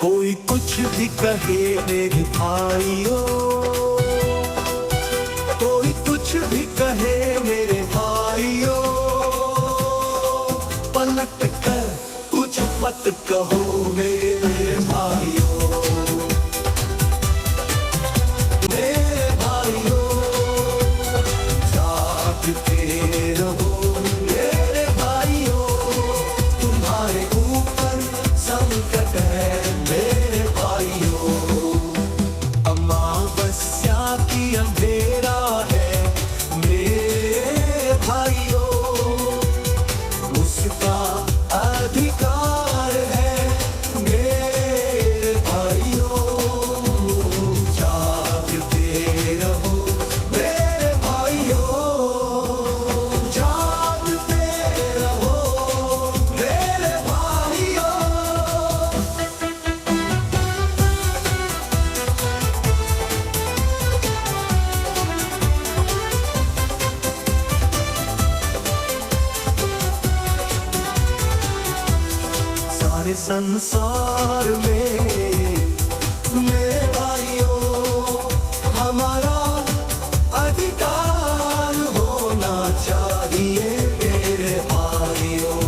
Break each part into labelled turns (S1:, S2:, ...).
S1: कोई कुछ भी कहे मेरे भाइयों, कोई कुछ भी कहे मेरे भाइयों, पलट कर कुछ मत कहो मेरे भाइयों। मेरे भाइयों जागते रहो मेरे भाइयों, तुम्हारे ऊपर संकट है मेरे भाइयों। अमावस्या की अंधेरा है मेरे भाइयों, उसका अधिकार है मेरे भाइयों। जागते रहो मेरे भाइयों, जागते रहो मेरे भाइयों। सारे संसार में मेरे भाइयों हमारा अधिकार होना चाहिए मेरे भाइयों।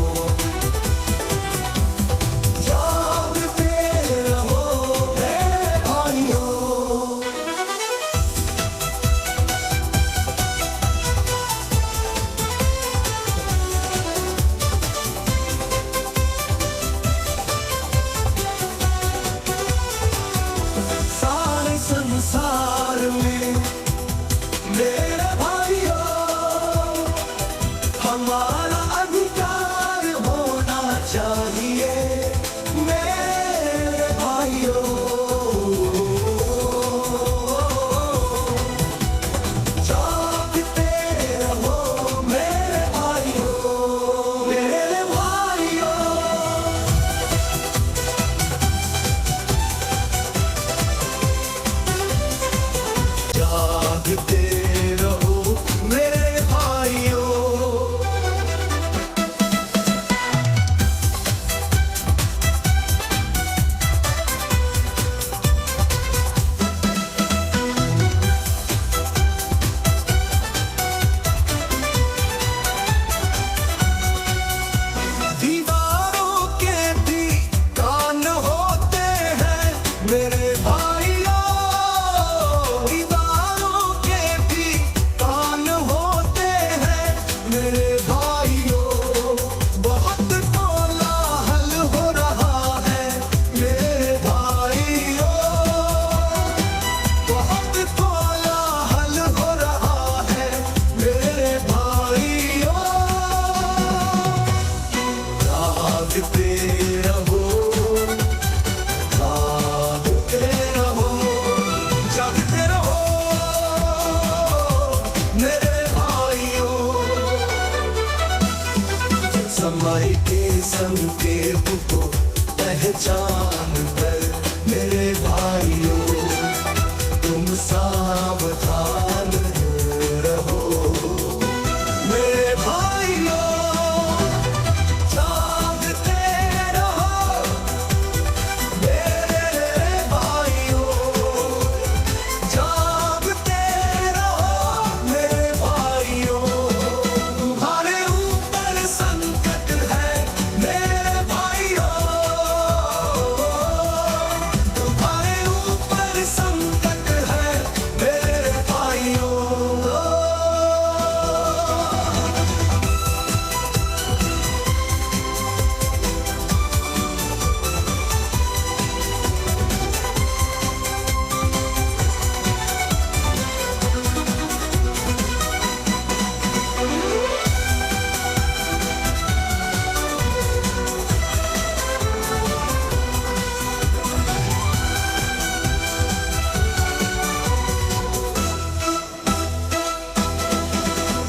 S1: जागते रहो मेरे भाइयों। सारे संसार में मेरे भाइयों हमारा अधिकार होना चाहिए मेरे भाइयों। जागते रहो मेरे भाइयों, मेरे भाइयों। जागते रहो मेरे भाइयों। दीवारों के भी कान होते हैं मेरे भाइयों, दीवारों के भी कान होते हैं मेरे भाइयों। बहुत कोलाहल हो रहा है मेरे भाइयों, बहुत कोलाहल हो रहा है मेरे भाइयों। जागते रहो, जागते रहो, जागते रहो मेरे भाइयों। समय के संकेत को पहचान कर मेरे भाइयों, तुम सावधान रहो मेरे भाइयों। जागते रहो मेरे भाइयों, जागते रहो मेरे भाइयों। तुम्हारे ऊपर संकट है मेरे भाइयों, तुम्हारे ऊपर संकट है मेरे भाइयों।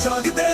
S1: जागते